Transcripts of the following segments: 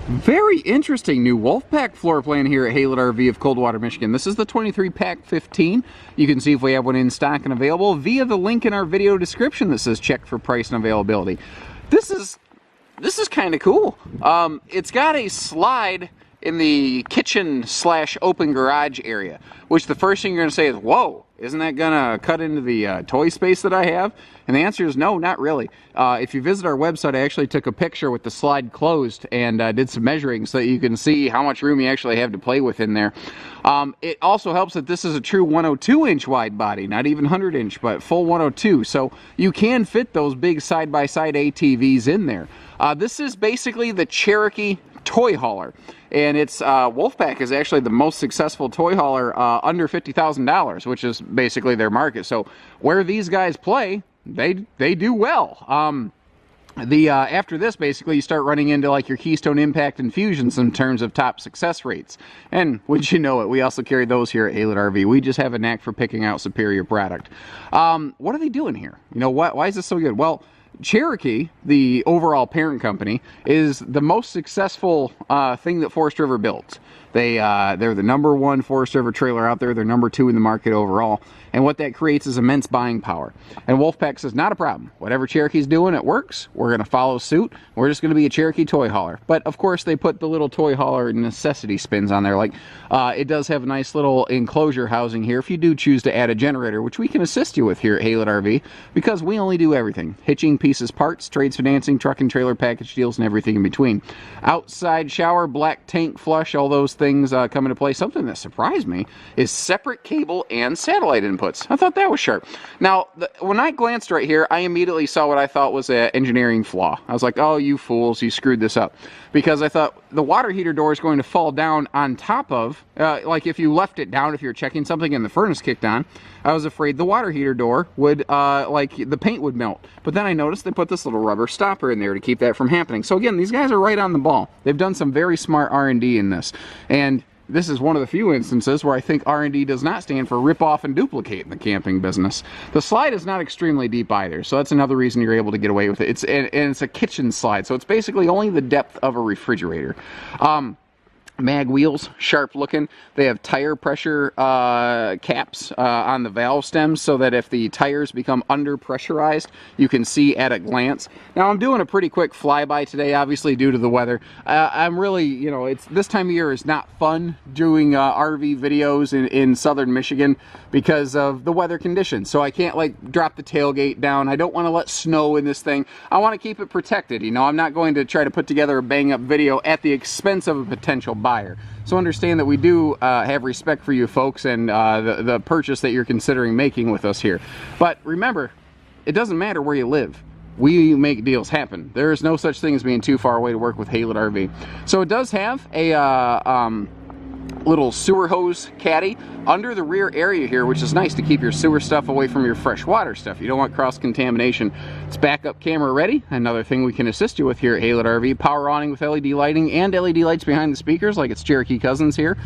Very interesting new Wolfpack floor plan here at Haylett RV of Coldwater, Michigan. This is the 23Pack15. You can see if we have one in stock and available via the link in our video description that says check for price and availability. This is kind of cool. It's got a slide in the kitchen slash open garage area, which the first thing you're going to say is, whoa, isn't that going to cut into the toy space that I have? And the answer is no, not really. If you visit our website, I actually took a picture with the slide closed and did some measuring so that you can see how much room you actually have to play with in there. It also helps that this is a true 102-inch wide body, not even 100-inch, but full 102. So you can fit those big side-by-side ATVs in there. This is basically the Cherokee toy hauler, and it's Wolfpack is actually the most successful toy hauler under $50,000, which is basically their market. So where these guys play, they do well. After this, basically, you start running into like your Keystone Impact and Fusions in terms of top success rates. And wouldn't you know it, we also carry those here at Haylett RV. We just have a knack for picking out superior product. What are they doing here? You know, why is this so good? Well, Cherokee, the overall parent company, is the most successful thing that Forest River builds. They're the #1 Forest River trailer out there. They're #2 in the market overall. And what that creates is immense buying power. And Wolfpack says, not a problem. Whatever Cherokee's doing, it works. We're going to follow suit. We're just going to be a Cherokee toy hauler. But of course, they put the little toy hauler necessity spins on there. Like it does have a nice little enclosure housing here if you do choose to add a generator, which we can assist you with here at Haylett RV, because we only do everything: hitching, pieces, parts, trades, financing, truck and trailer package deals, and everything in between. Outside shower, black tank flush, all those things come into play. Something that surprised me is separate cable and satellite inputs. I thought that was sharp. Now, when I glanced right here, I immediately saw what I thought was an engineering flaw. I was like, oh, you fools, you screwed this up. Because I thought the water heater door is going to fall down on top of, like if you left it down, if you're checking something and the furnace kicked on, I was afraid the water heater door would, like the paint would melt. But then I noticed they put this little rubber stopper in there to keep that from happening. So again, these guys are right on the ball. They've done some very smart R&D in this. And this is one of the few instances where I think R&D does not stand for rip off and duplicate in the camping business. The slide is not extremely deep either, so that's another reason you're able to get away with it. It's a kitchen slide, so it's basically only the depth of a refrigerator. Mag wheels, sharp looking. They have tire pressure caps on the valve stems so that if the tires become under pressurized, you can see at a glance. Now I'm doing a pretty quick flyby today, obviously due to the weather. I'm really, you know, it's this time of year is not fun doing RV videos in southern Michigan because of the weather conditions. So I can't like drop the tailgate down. I don't want to let snow in this thing. I want to keep it protected. You know, I'm not going to try to put together a bang up video at the expense of a potential buyer. So understand that we do have respect for you folks and the purchase that you're considering making with us here. But remember, it doesn't matter where you live. We make deals happen. There is no such thing as being too far away to work with Haylett RV. So it does have a little sewer hose caddy under the rear area here, which is nice to keep your sewer stuff away from your freshwater stuff. You don't want cross-contamination. It's backup camera ready. Another thing we can assist you with here at Haylett RV. Power awning with LED lighting and LED lights behind the speakers like it's Cherokee Cousins here.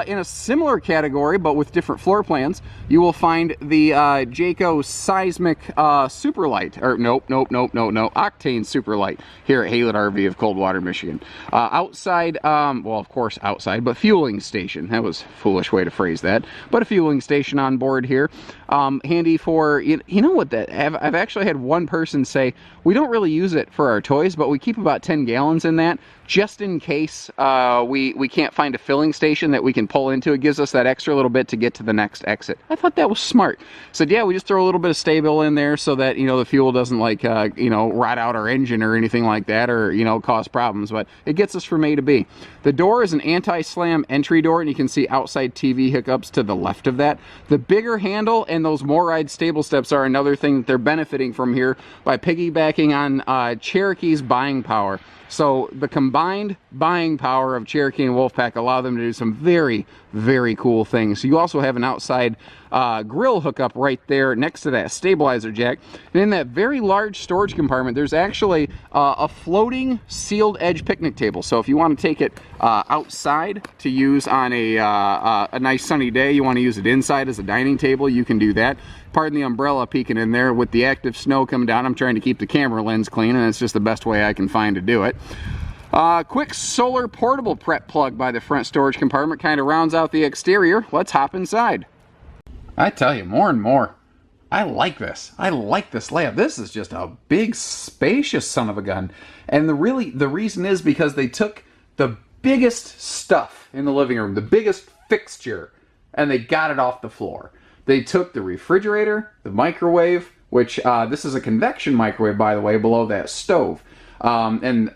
In a similar category, but with different floor plans, you will find the Jayco Seismic Superlight, or no, Octane Superlight here at Haylett RV of Coldwater, Michigan. Outside, well, of course outside, but fueling station. That was a foolish way to phrase that. But a fueling station on board here. Handy for, you know what, I've actually had one person say, we don't really use it for our toys, but we keep about 10 gallons in that, just in case we can't find a filling station that we can pull into. It gives us that extra little bit to get to the next exit. I thought that was smart. Said, yeah, we just throw a little bit of Sta-Bil in there so that, you know, the fuel doesn't like, you know, rot out our engine or anything like that, or, you know, cause problems, but it gets us from A to B. The door is an anti-slam entry door, and you can see outside TV hookups to the left of that. The bigger handle and those MORryde stable steps are another thing that they're benefiting from here by piggybacking on Cherokee's buying power. So the combined buying power of Cherokee and Wolfpack allow them to do some very, very cool things. So you also have an outside grill hookup right there next to that stabilizer jack. And in that very large storage compartment, there's actually a floating sealed edge picnic table. So if you want to take it outside to use on a nice sunny day, you want to use it inside as a dining table, you can do that. Pardon the umbrella peeking in there. With the active snow coming down, I'm trying to keep the camera lens clean, and it's just the best way I can find to do it. Quick solar portable prep plug by the front storage compartment kind of rounds out the exterior. Let's hop inside. I tell you, more and more, I like this. I like this layout. This is just a big, spacious son of a gun. And the reason is because they took the biggest stuff in the living room, the biggest fixture, and they got it off the floor. They took the refrigerator, the microwave, which this is a convection microwave, by the way, below that stove. And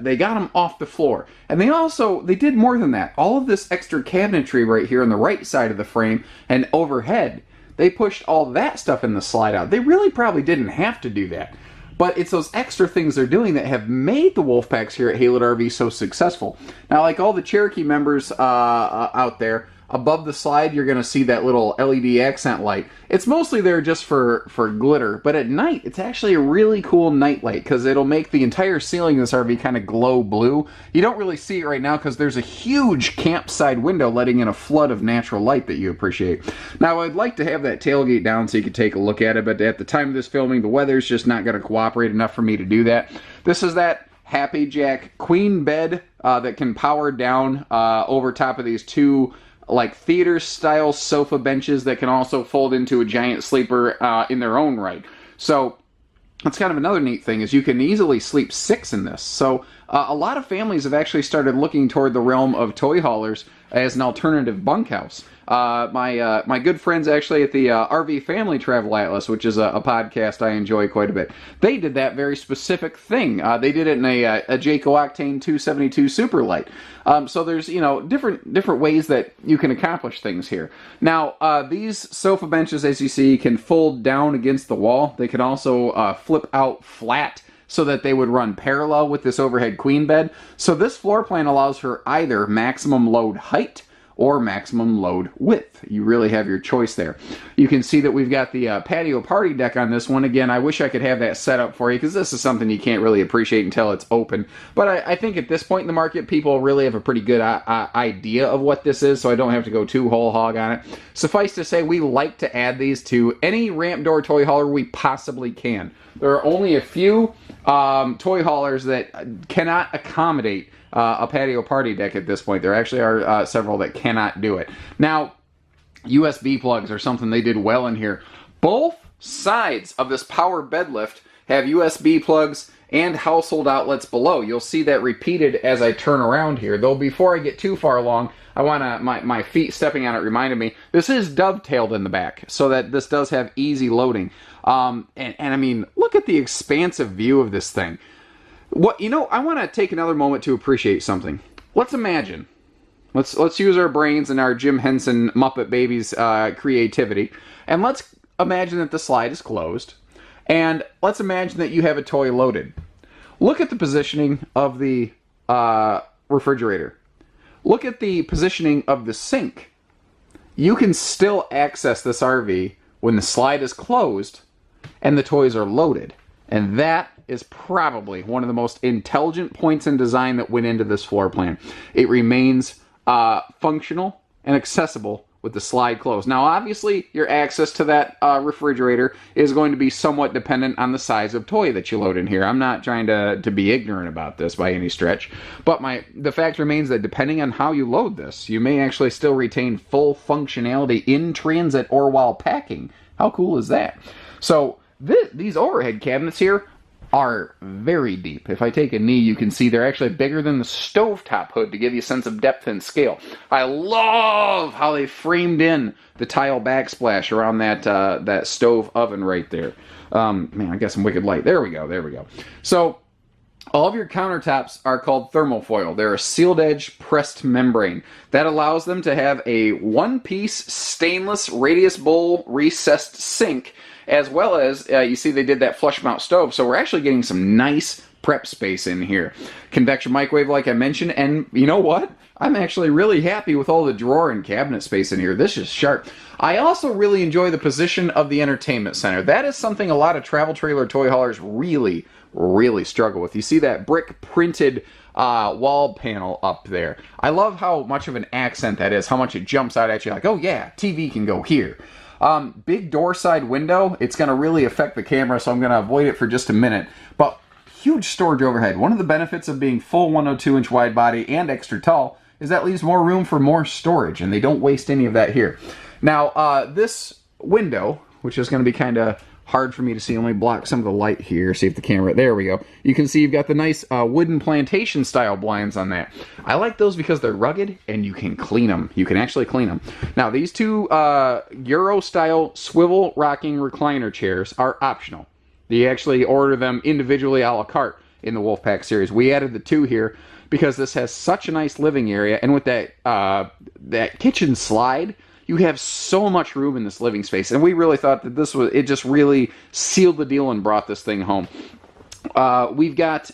they got them off the floor. And they did more than that. All of this extra cabinetry right here on the right side of the frame and overhead, they pushed all that stuff in the slide out. They really probably didn't have to do that. But it's those extra things they're doing that have made the Wolfpacks here at Haylett RV so successful. Now, like all the Cherokee members out there, above the slide, you're going to see that little LED accent light. It's mostly there just for glitter, but at night, it's actually a really cool night light because it'll make the entire ceiling of this RV kind of glow blue. You don't really see it right now because there's a huge campside window letting in a flood of natural light that you appreciate. Now, I'd like to have that tailgate down so you could take a look at it, but at the time of this filming, the weather's just not going to cooperate enough for me to do that. This is that Happy Jack queen bed that can power down over top of these two like theater-style sofa benches that can also fold into a giant sleeper in their own right. So that's kind of another neat thing, is you can easily sleep 6 in this. So a lot of families have actually started looking toward the realm of toy haulers as an alternative bunkhouse. My good friends actually at the RV Family Travel Atlas, which is a podcast I enjoy quite a bit, they did that very specific thing. They did it in a Jayco Octane 272 Superlight. So there's, you know, different ways that you can accomplish things here. Now, these sofa benches, as you see, can fold down against the wall. They can also flip out flat so that they would run parallel with this overhead queen bed. So this floor plan allows for either maximum load height or maximum load width. You really have your choice there. You can see that we've got the patio party deck on this one. Again, I wish I could have that set up for you because this is something you can't really appreciate until it's open. But I think at this point in the market, people really have a pretty good idea of what this is, so I don't have to go too whole hog on it. Suffice to say, we like to add these to any ramp door toy hauler we possibly can. There are only a few toy haulers that cannot accommodate a patio party deck at this point. There actually are several that cannot do it. Now, USB plugs are something they did well in here. Both sides of this power bed lift have USB plugs and household outlets below. You'll see that repeated as I turn around here. Though before I get too far along, I want to, my feet stepping on it reminded me, this is dovetailed in the back so that this does have easy loading. And I mean, look at the expansive view of this thing. What, you know, I want to take another moment to appreciate something. Let's imagine. Let's use our brains and our Jim Henson Muppet Babies creativity, and let's imagine that the slide is closed, and let's imagine that you have a toy loaded. Look at the positioning of the refrigerator. Look at the positioning of the sink. You can still access this RV when the slide is closed and the toys are loaded. And that is probably one of the most intelligent points in design that went into this floor plan. It remains functional and accessible with the slide closed. Now, obviously, your access to that refrigerator is going to be somewhat dependent on the size of toy that you load in here. I'm not trying to be ignorant about this by any stretch, but the fact remains that depending on how you load this, you may actually still retain full functionality in transit or while packing. How cool is that? So, these overhead cabinets here are very deep. If I take a knee, you can see they're actually bigger than the stovetop hood to give you a sense of depth and scale. I love how they framed in the tile backsplash around that stove oven right there. Man, I got some wicked light. There we go. So, all of your countertops are called thermofoil. They're a sealed edge pressed membrane. That allows them to have a one-piece stainless radius bowl recessed sink, as well as, you see they did that flush mount stove, so we're actually getting some nice prep space in here. Convection microwave, like I mentioned, and you know what? I'm actually really happy with all the drawer and cabinet space in here. This is sharp. I also really enjoy the position of the entertainment center. That is something a lot of travel trailer toy haulers really struggle with. You see that brick printed wall panel up there. I love how much of an accent that is, how much it jumps out at you like, oh yeah, TV can go here. Big door side window, it's going to really affect the camera, so I'm going to avoid it for just a minute. But huge storage overhead. One of the benefits of being full 102-inch wide body and extra tall is that leaves more room for more storage, and they don't waste any of that here. Now, this window, which is going to be kind of hard for me to see, let me block some of the light here, see if the camera, there we go. You can see you've got the nice wooden plantation style blinds on that. I like those because they're rugged and you can clean them. You can actually clean them. Now, these two Euro style swivel rocking recliner chairs are optional. You actually order them individually a la carte in the Wolfpack series. We added the two here because this has such a nice living area, and with that that kitchen slide, you have so much room in this living space, and we really thought that this was, it just really sealed the deal and brought this thing home. We've got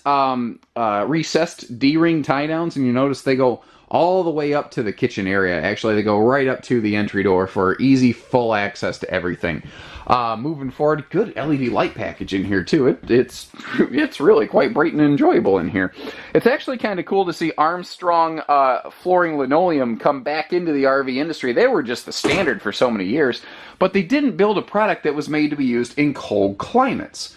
recessed D-ring tie downs, and you notice they go all the way up to the kitchen area. Actually, they go right up to the entry door for easy, full access to everything. Moving forward, good LED light package in here too. It's really quite bright and enjoyable in here. It's actually kind of cool to see Armstrong flooring linoleum come back into the RV industry. They were just the standard for so many years, but they didn't build a product that was made to be used in cold climates,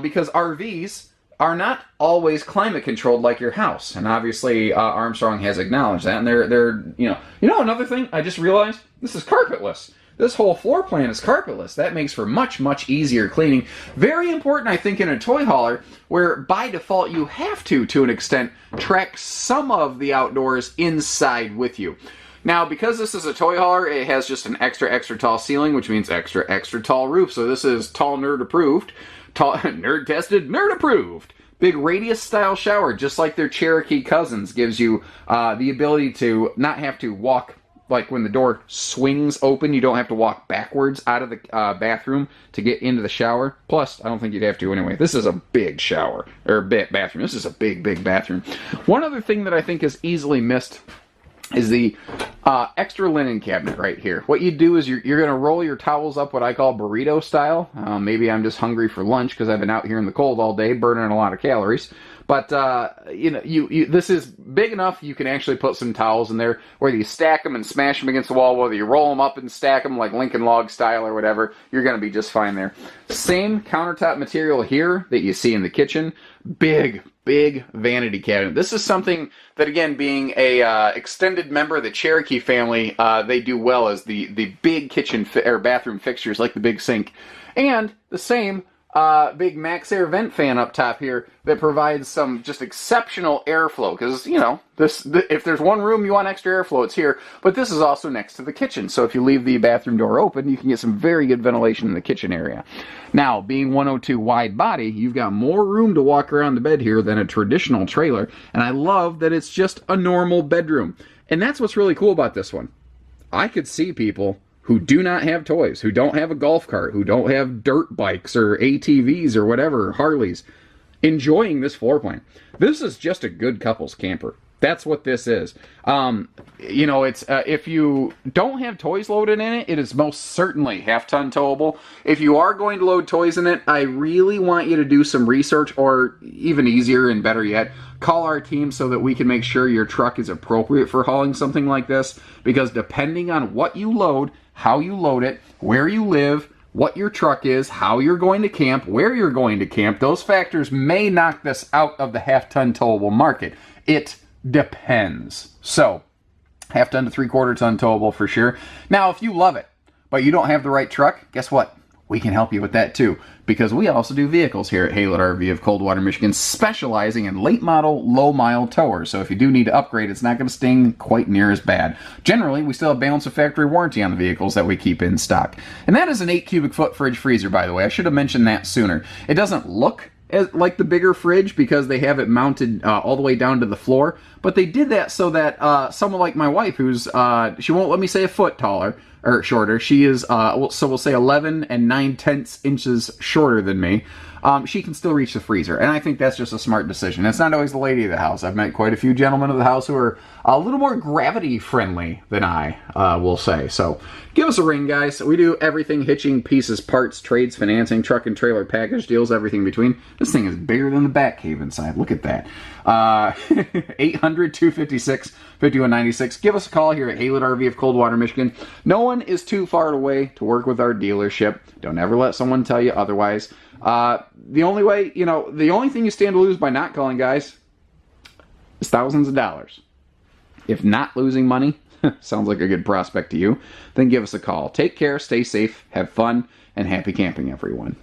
because RVs are not always climate controlled like your house, and obviously Armstrong has acknowledged that. And they're you know another thing I just realized, this is carpetless. This whole floor plan is carpetless. That makes for much easier cleaning. Very important, I think, in a toy hauler where by default you have to an extent, track some of the outdoors inside with you. Now, because this is a toy hauler, it has just an extra tall ceiling, which means extra tall roof. So this is tall nerd approved, tall nerd tested, nerd approved. Big radius style shower, just like their Cherokee cousins, gives you the ability to not have to walk. Like when the door swings open, you don't have to walk backwards out of the bathroom to get into the shower. Plus, I don't think you'd have to anyway. This is a big shower, or bathroom. This is a big bathroom. One other thing that I think is easily missed is the extra linen cabinet right here. What you do is you're going to roll your towels up what I call burrito style. Maybe I'm just hungry for lunch because I've been out here in the cold all day burning a lot of calories. But, this is big enough you can actually put some towels in there, whether you stack them and smash them against the wall, whether you roll them up and stack them like Lincoln Log style or whatever, you're going to be just fine there. Same countertop material here that you see in the kitchen. Big vanity cabinet. This is something that, again, being a extended member of the Cherokee family, they do well as the big kitchen or bathroom fixtures like the big sink. And the same big Max Air vent fan up top here that provides some just exceptional airflow, because if there's one room you want extra airflow, it's here. But this is also next to the kitchen, so if you leave the bathroom door open, you can get some very good ventilation in the kitchen area. Now, being 102 wide body, you've got more room to walk around the bed here than a traditional trailer, and I love that it's just a normal bedroom. And that's what's really cool about this one. I could see people who do not have toys, who don't have a golf cart, who don't have dirt bikes or ATVs or whatever, Harleys, enjoying this floor plan. This is just a good couples camper. That's what this is. It's if you don't have toys loaded in it, it is most certainly half-ton towable. If you are going to load toys in it, I really want you to do some research, or even easier and better yet, call our team so that we can make sure your truck is appropriate for hauling something like this, because depending on what you load, how you load it, where you live, what your truck is, how you're going to camp, where you're going to camp, those factors may knock this out of the half-ton towable market. It depends. So, half-ton to three-quarter-ton towable for sure. Now, if you love it, but you don't have the right truck, guess what? We can help you with that too, because we also do vehicles here at Haylett RV of Coldwater, Michigan, specializing in late model, low mile towers. So if you do need to upgrade, it's not going to sting quite near as bad. Generally, we still have balance of factory warranty on the vehicles that we keep in stock. And that is an 8 cubic foot fridge freezer, by the way. I should have mentioned that sooner. It doesn't look like the bigger fridge because they have it mounted all the way down to the floor, but they did that so that someone like my wife, who's she won't let me say a foot taller or shorter, she is so we'll say 11 9/10 inches shorter than me, she can still reach the freezer, and I think that's just a smart decision. It's not always the lady of the house. I've met quite a few gentlemen of the house who are a little more gravity friendly than I will say. So give us a ring, guys. We do everything: hitching, pieces, parts, trades, financing, truck and trailer package deals, everything in between. This thing is bigger than the Bat Cave inside. Look at that. 800-256-5196. Give us a call here at Haylett RV of Coldwater, Michigan. No one is too far away to work with our dealership. Don't ever let someone tell you otherwise. The only way, you know, the only thing you stand to lose by not calling, guys, is thousands of dollars. If not losing money, sounds like a good prospect to you, then give us a call. Take care, stay safe, have fun, and happy camping, everyone.